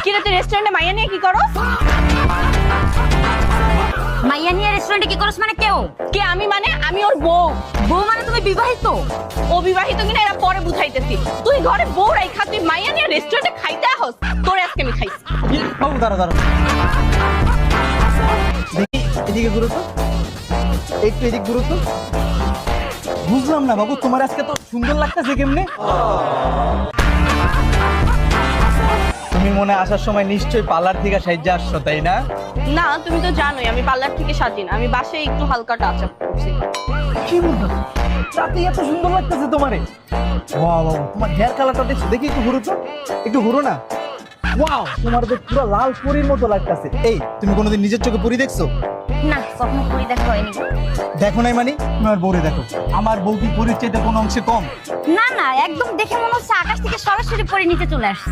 কি রে তুই রেস্টুরেন্টে মাইয়া নিয়ে কি করো? মাইয়া নিয়ে রেস্টুরেন্টে কি করছ মানে কেউ? কে আমি মানে? আমি ওর বউ। বউ মানে তুমি বিবাহিত? অবিবাহিত কিনা এটা পরে বুঝাইতেছি। তুই ঘরে বউ রাইখা তুই মাইয়া নিয়ে রেস্টুরেন্টে খাইতে আসস? তোর আজকে আমি খাইছি। বাবু দাঁড়া দাঁড়া, দেখি এদিকে ঘুরো তো, একটু এদিক ঘুরো তো। বুঝলাম না বাবু, তোমার আজকে তো সুন্দর লাগতেছে কেমনে? তুমি মনে হয় আসার সময় নিশ্চয়ই পার্লার থেকে সাইজা আসছো, তাই না? না তুমি তো জানোই আমি পার্লার থেকে সাজি না, আমি বাসায় একটু হালকা টাচ আপ করছি। কি বলছো? তাতে এত সুন্দর লাগতেছে তোমারে। ওয়াও বাবু, তোমার হেয়ার কালারটা দেখছো, দেখি একটু ঘুরো তো, একটু ঘুরো না। ওয়াও, তোমার তো পুরো লাল পরীর মতো লাগতেছে। এই, তুমি কোনোদিন নিজের চোখে পরী দেখছো? না, কখনো পরি দেখা হয়নি। দেখো নাই মানে? তোমার বউরে দেখো, আমার বউ কি পরীর চাইতে কোনো অংশে কম? না না, একদম দেখে মনে হচ্ছে আকাশ থেকে সরাসরি পরি নিচে চলে আসছে।